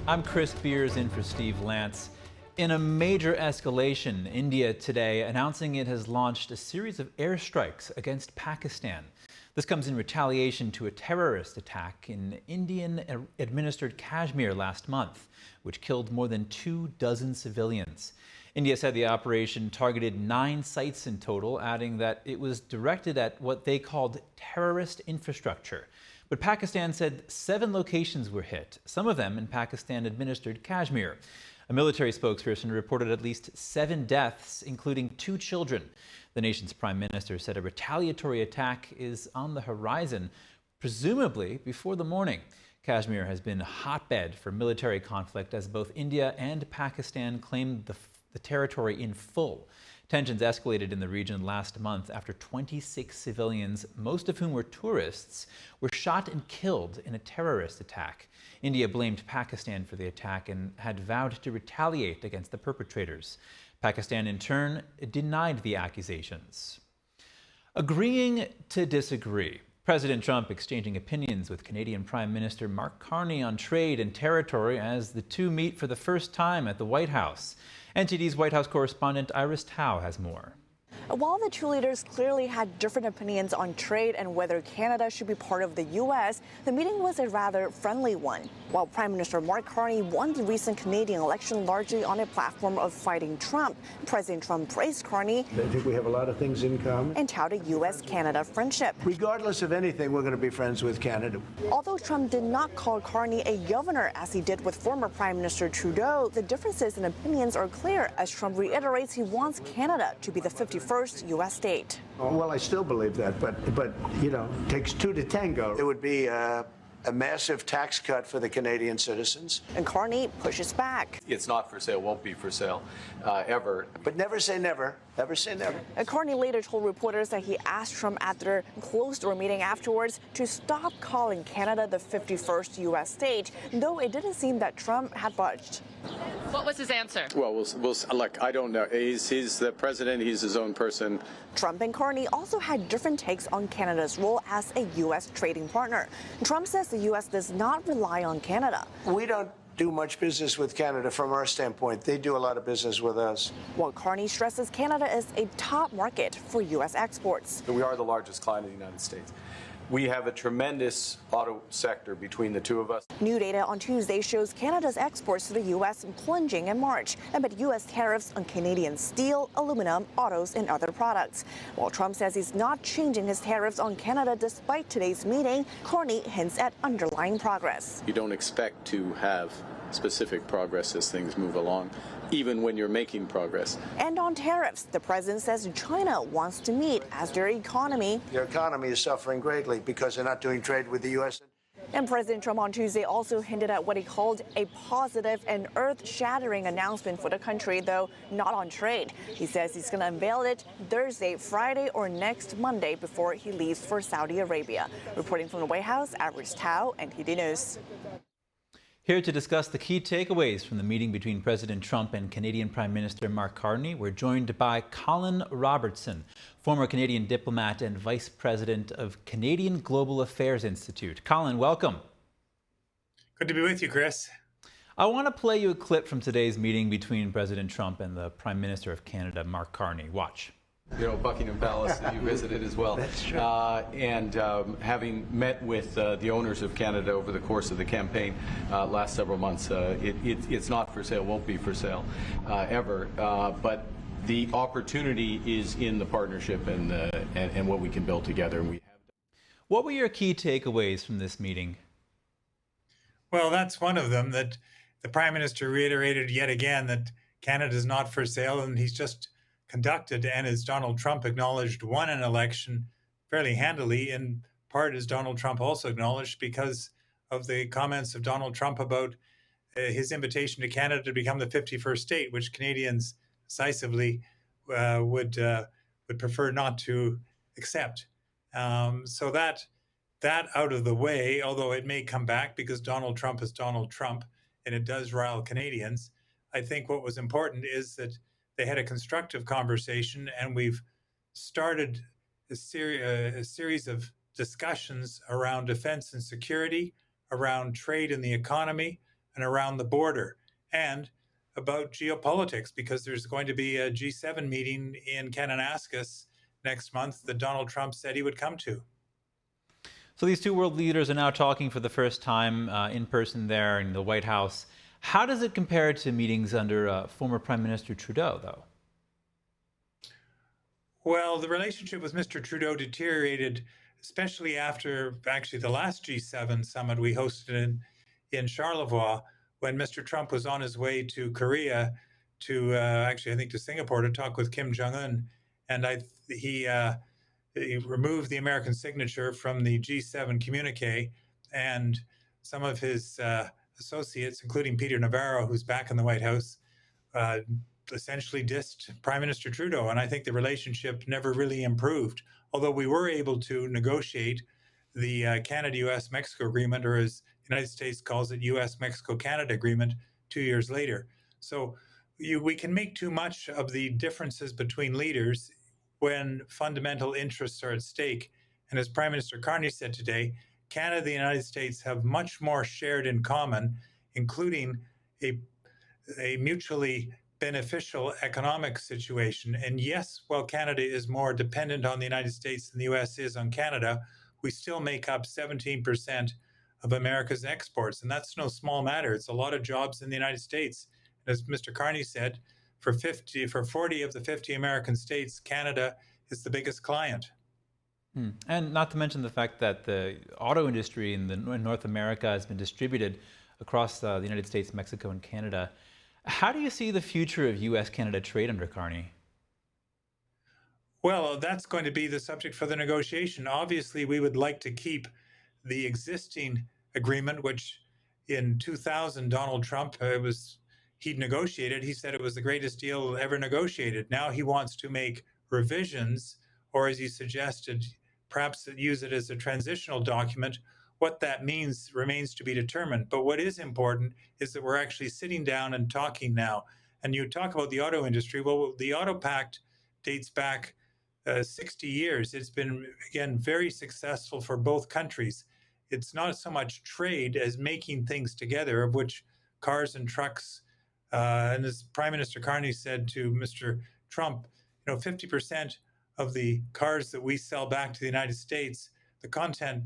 I'm Chris Beers in for Steve Lance. In a major escalation, India today announcing it has launched a series of airstrikes against Pakistan. This comes in retaliation to a terrorist attack in Indian-administered Kashmir last month, which killed more than 24 civilians. India said the operation targeted 9 sites in total, adding that it was directed at what they called terrorist infrastructure. But Pakistan said 7 locations were hit, some of them in Pakistan-administered Kashmir. A military spokesperson reported at least 7 deaths, including 2 children. The nation's prime minister said a retaliatory attack is on the horizon, presumably before the morning. Kashmir has been a hotbed for military conflict as both India and Pakistan claimed the territory in full. Tensions escalated in the region last month after 26 civilians, most of whom were tourists, were shot and killed in a terrorist attack. India blamed Pakistan for the attack and had vowed to retaliate against the perpetrators. Pakistan, in turn, denied the accusations. Agreeing to disagree. President Trump exchanging opinions with Canadian Prime Minister Mark Carney on trade and territory as the two meet for the first time at the White House. NTD's White House correspondent Iris Tao has more. While the two leaders clearly had different opinions on trade and whether Canada should be part of the U.S., the meeting was a rather friendly one. While Prime Minister Mark Carney won the recent Canadian election largely on a platform of fighting Trump, President Trump praised Carney. I think we have a lot of things in common. And touted U.S.-Canada friendship. Regardless of anything, we're going to be friends with Canada. Although Trump did not call Carney a governor as he did with former Prime Minister Trudeau, the differences in opinions are clear as Trump reiterates he wants Canada to be the 51st U.S. state. Well, I still believe that, but you know, it takes 2 to tango. It would be a massive tax cut for the Canadian citizens. And Carney pushes back. It's not for sale, won't be for sale, ever. But never say never. Never say never. Carney later told reporters that he asked Trump at their closed-door meeting afterwards to stop calling Canada the 51st U.S. state, though it didn't seem that Trump had budged. What was his answer? Well, look, I don't know. He's the president. He's his own person. Trump and Carney also had different takes on Canada's role as a U.S. trading partner. Trump says the U.S. does not rely on Canada. We don't do much business with Canada from our standpoint. They do a lot of business with us. While Carney stresses Canada is a top market for U.S. exports. We are the largest client of the United States. We have a tremendous auto sector between the two of us. New data on Tuesday shows Canada's exports to the U.S. plunging in March amid U.S. tariffs on Canadian steel, aluminum, autos, and other products. While Trump says he's not changing his tariffs on Canada despite today's meeting, Carney hints at underlying progress. You don't expect to have specific progress as things move along, even when you're making progress. And on tariffs, the president says China wants to meet as their economy is suffering greatly because they're not doing trade with the U.S. And President Trump on Tuesday also hinted at what he called a positive and earth-shattering announcement for the country, though not on trade. He says he's going to unveil it Thursday, Friday, or next Monday before he leaves for Saudi Arabia. Reporting from the White House, Iris Tao, NTD News. Here to discuss the key takeaways from the meeting between President Trump and Canadian Prime Minister Mark Carney, we're joined by Colin Robertson, former Canadian diplomat and Vice President of Canadian Global Affairs Institute. Colin, welcome. Good to be with you, Chris. I want to play you a clip from today's meeting between President Trump and the Prime Minister of Canada, Mark Carney. Watch. You know, Buckingham Palace that you visited as well. That's true. And having met with the owners of Canada over the course of the campaign last several months, it's not for sale, won't be for sale ever. But the opportunity is in the partnership and what we can build together. And we have. What were your key takeaways from this meeting? Well, that's one of them, that the Prime Minister reiterated yet again that Canada is not for sale, and he's just conducted, and as Donald Trump acknowledged, won an election fairly handily, in part, as Donald Trump also acknowledged, because of the comments of Donald Trump about his invitation to Canada to become the 51st state, which Canadians decisively would prefer not to accept. So that out of the way, although it may come back because Donald Trump is Donald Trump, and it does rile Canadians, I think what was important is that they had a constructive conversation, and we've started a series of discussions around defense and security, around trade and the economy, and around the border, and about geopolitics, because there's going to be a G7 meeting in Kananaskis next month that Donald Trump said he would come to. So these two world leaders are now talking for the first time in person there in the White House. How does it compare to meetings under former Prime Minister Trudeau, though? Well, the relationship with Mr. Trudeau deteriorated, especially after actually the last G7 summit we hosted in Charlevoix, when Mr. Trump was on his way to Korea to I think to Singapore to talk with Kim Jong-un, and he removed the American signature from the G7 communique, and some of his associates, including Peter Navarro, who's back in the White House, essentially dissed Prime Minister Trudeau, and I think the relationship never really improved, although we were able to negotiate the Canada-US-Mexico agreement, or as the United States calls it, US-Mexico-Canada agreement 2 years later. So we can make too much of the differences between leaders when fundamental interests are at stake. And as Prime Minister Carney said today, Canada and the United States have much more shared in common, including a mutually beneficial economic situation. And yes, while Canada is more dependent on the United States than the US is on Canada, we still make up 17% of America's exports. And that's no small matter. It's a lot of jobs in the United States. And as Mr. Carney said, for 40 of the 50 American states, Canada is the biggest client. And not to mention the fact that the auto industry in North America has been distributed across the United States, Mexico, and Canada. How do you see the future of U.S.-Canada trade under Carney? Well, that's going to be the subject for the negotiation. Obviously, we would like to keep the existing agreement, which in 2000, Donald Trump, he negotiated. He said it was the greatest deal ever negotiated. Now he wants to make revisions, or as he suggested, perhaps use it as a transitional document. What that means remains to be determined. But what is important is that we're actually sitting down and talking now. And you talk about the auto industry. Well, the Auto Pact dates back 60 years. It's been, again, very successful for both countries. It's not so much trade as making things together, of which cars and trucks, and as Prime Minister Carney said to Mr. Trump, 50% of the cars that we sell back to the United States, the content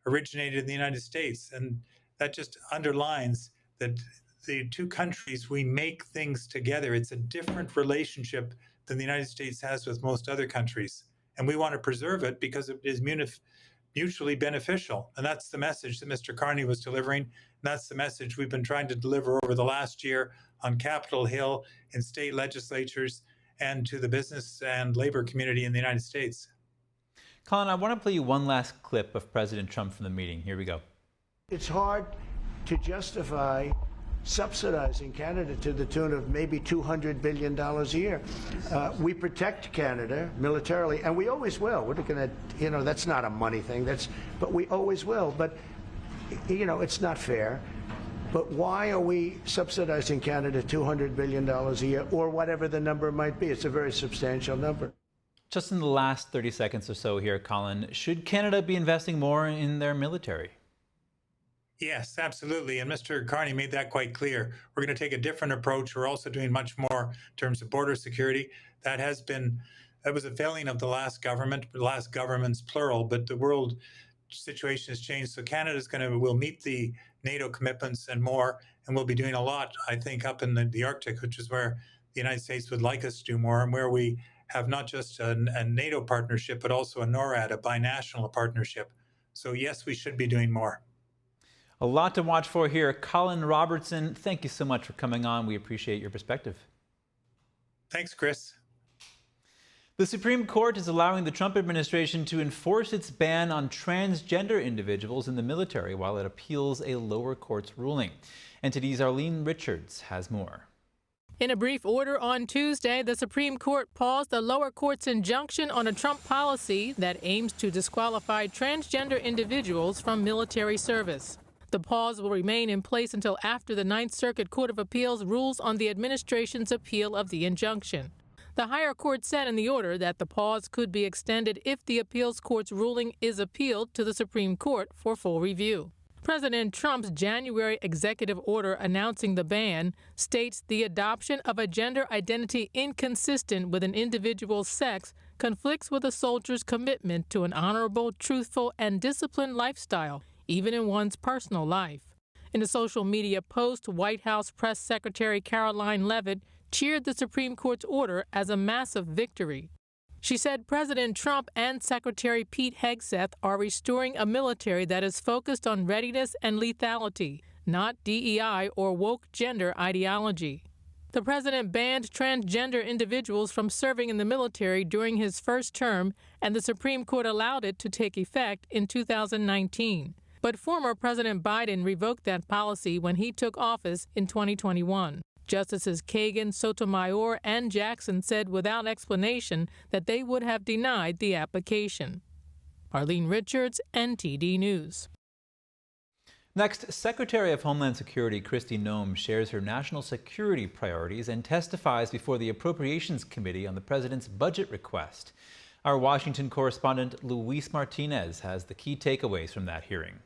originated in the United States. And that just underlines that the two countries, we make things together. It's a different relationship than the United States has with most other countries. And we want to preserve it because it is mutually beneficial. And that's the message that Mr. Carney was delivering. And that's the message we've been trying to deliver over the last year on Capitol Hill, in state legislatures, and to the business and labor community in the United States. Colin, I want to play you one last clip of President Trump from the meeting. Here we go. It's hard to justify subsidizing Canada to the tune of maybe $200 billion a year. We protect Canada militarily, and we always will. We're going to, that's not a money thing. But we always will. But, it's not fair. But why are we subsidizing Canada $200 billion a year, or whatever the number might be? It's a very substantial number. Just in the last 30 seconds or so here, Colin, should Canada be investing more in their military? Yes, absolutely. And Mr. Carney made that quite clear. We're going to take a different approach. We're also doing much more in terms of border security. That was a failing of the last governments plural, but the world situation has changed. So Canada will meet the NATO commitments and more, and we'll be doing a lot, I think, up in the Arctic, which is where the United States would like us to do more, and where we have not just a NATO partnership, but also a NORAD, a binational partnership. So yes, we should be doing more. A lot to watch for here. Colin Robertson, thank you so much for coming on. We appreciate your perspective. Thanks, Chris. The Supreme Court is allowing the Trump administration to enforce its ban on transgender individuals in the military while it appeals a lower court's ruling. NTD's Arlene Richards has more. In a brief order on Tuesday, the Supreme Court paused the lower court's injunction on a Trump policy that aims to disqualify transgender individuals from military service. The pause will remain in place until after the Ninth Circuit Court of Appeals rules on the administration's appeal of the injunction. The higher court said in the order that the pause could be extended if the appeals court's ruling is appealed to the Supreme Court for full review. President Trump's January executive order announcing the ban states the adoption of a gender identity inconsistent with an individual's sex conflicts with a soldier's commitment to an honorable, truthful, and disciplined lifestyle, even in one's personal life. In a social media post, White House Press Secretary Caroline Leavitt cheered the Supreme Court's order as a massive victory. She said President Trump and Secretary Pete Hegseth are restoring a military that is focused on readiness and lethality, not DEI or woke gender ideology. The president banned transgender individuals from serving in the military during his first term, and the Supreme Court allowed it to take effect in 2019. But former President Biden revoked that policy when he took office in 2021. Justices Kagan, Sotomayor, and Jackson said without explanation that they would have denied the application. Arlene Richards, NTD News. Next, Secretary of Homeland Security Kristi Noem shares her national security priorities and testifies before the Appropriations Committee on the president's budget request. Our Washington correspondent Luis Martinez has the key takeaways from that hearing.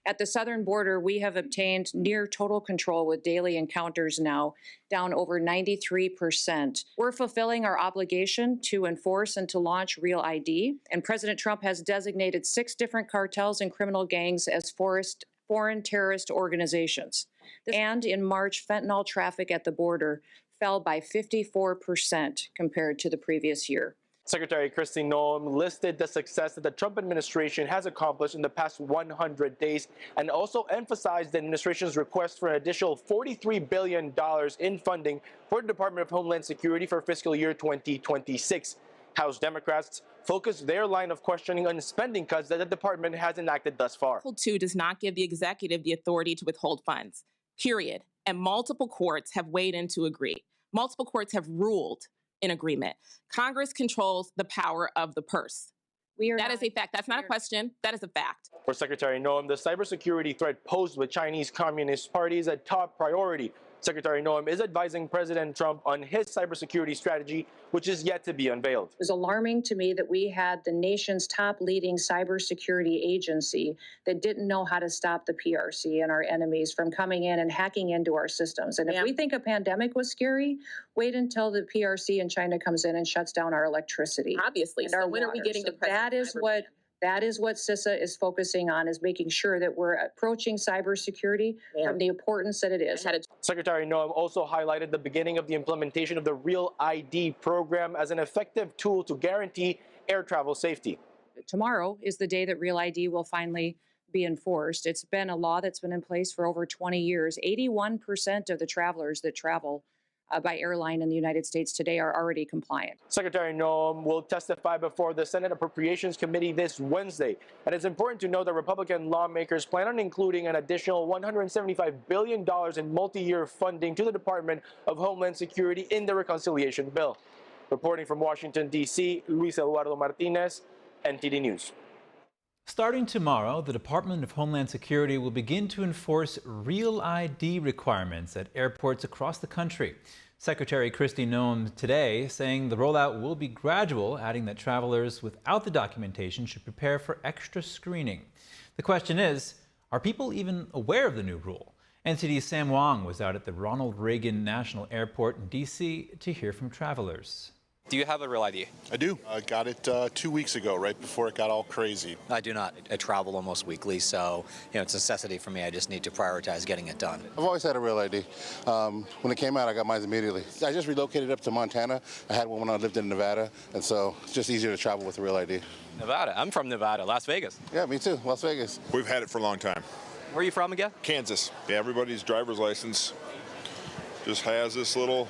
At the southern border, we have obtained near total control with daily encounters now, down over 93%. We're fulfilling our obligation to enforce and to launch Real ID, and President Trump has designated 6 different cartels and criminal gangs as foreign terrorist organizations. And in March, fentanyl traffic at the border fell by 54% compared to the previous year. Secretary Kristi Noem listed the success that the Trump administration has accomplished in the past 100 days and also emphasized the administration's request for an additional $43 billion in funding for the Department of Homeland Security for fiscal year 2026. House Democrats focused their line of questioning on spending cuts that the department has enacted thus far. Article 2 does not give the executive the authority to withhold funds, period. And multiple courts have weighed in to agree. Multiple courts have ruled in agreement. Congress controls the power of the purse. That is a fact. That's not a question. That is a fact. For Secretary Noem, the cybersecurity threat posed with Chinese Communist Party is a top priority. Secretary Noem is advising President Trump on his cybersecurity strategy, which is yet to be unveiled. It was alarming to me that we had the nation's top leading cybersecurity agency that didn't know how to stop the PRC and our enemies from coming in and hacking into our systems. And if we think a pandemic was scary, wait until the PRC in China comes in and shuts down our electricity. Obviously. And So our when are we water. getting So to President that is what CISA is focusing on, is making sure that we're approaching cybersecurity from the importance that it is. Secretary Noem also highlighted the beginning of the implementation of the Real ID program as an effective tool to guarantee air travel safety. Tomorrow is the day that Real ID will finally be enforced. It's been a law that's been in place for over 20 years. 81% of the travelers that travel by airline in the United States today are already compliant. Secretary Noem will testify before the Senate Appropriations Committee this Wednesday. And it's important to note that Republican lawmakers plan on including an additional $175 billion in multi-year funding to the Department of Homeland Security in the reconciliation bill. Reporting from Washington, D.C., Luis Eduardo Martinez, NTD News. Starting tomorrow, the Department of Homeland Security will begin to enforce Real ID requirements at airports across the country. Secretary Kristi Noem today saying the rollout will be gradual, adding that travelers without the documentation should prepare for extra screening. The question is, are people even aware of the new rule? NTD's Sam Wong was out at the Ronald Reagan National Airport in D.C. to hear from travelers. Do you have a Real ID? I do. I got it 2 weeks ago, right before it got all crazy. I do not. I travel almost weekly, so it's a necessity for me. I just need to prioritize getting it done. I've always had a Real ID. When it came out, I got mine immediately. I just relocated up to Montana. I had one when I lived in Nevada, and so it's just easier to travel with a Real ID. Nevada. I'm from Nevada, Las Vegas. Yeah, me too. Las Vegas. We've had it for a long time. Where are you from again? Kansas. Yeah, everybody's driver's license just has this little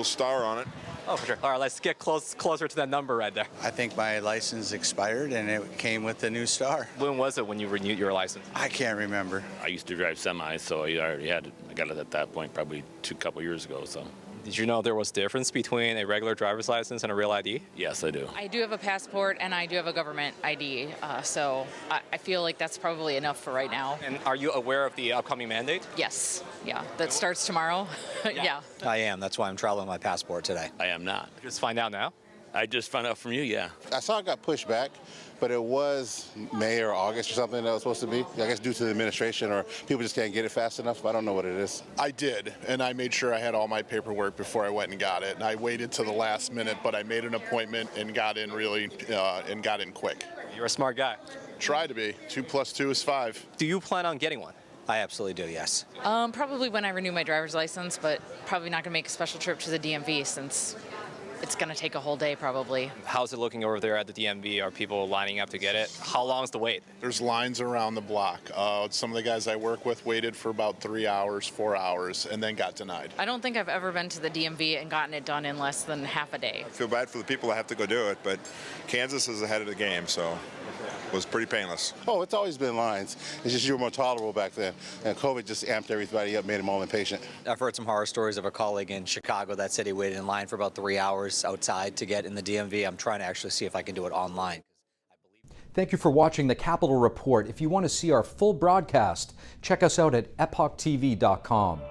star on it. Oh, for sure. All right, let's get closer to that number right there. I think my license expired and it came with the new star. When was it when you renewed your license? I can't remember. I used to drive semis, so I already had it. I got it at that point probably a couple years ago. So. Did you know there was difference between a regular driver's license and a Real ID? Yes, I do. I do have a passport and I do have a government ID, so I feel like that's probably enough for right now. And are you aware of the upcoming mandate? Yes, yeah, that starts tomorrow. Yeah. I am. That's why I'm traveling with my passport today. I am not. Just find out now? I just found out from you, yeah. I saw it got pushed back, but it was May or August or something that was supposed to be. I guess due to the administration or people just can't get it fast enough. I don't know what it is. I did, and I made sure I had all my paperwork before I went and got it. And I waited to the last minute, but I made an appointment and got in and got in quick. You're a smart guy. Try to be. 2 + 2 is 5. Do you plan on getting one? I absolutely do, yes. Probably when I renew my driver's license, but probably not going to make a special trip to the DMV since it's going to take a whole day probably. How's it looking over there at the DMV? Are people lining up to get it? How long's the wait? There's lines around the block. Some of the guys I work with waited for about 3 hours, 4 hours, and then got denied. I don't think I've ever been to the DMV and gotten it done in less than half a day. I feel bad for the people that have to go do it, but Kansas is ahead of the game, so it was pretty painless. Oh, it's always been lines. It's just you were more tolerable back then. And COVID just amped everybody up, made them all impatient. I've heard some horror stories of a colleague in Chicago that said he waited in line for about 3 hours outside to get in the DMV. I'm trying to actually see if I can do it online. Thank you for watching the Capitol Report. If you want to see our full broadcast, check us out at epochtv.com.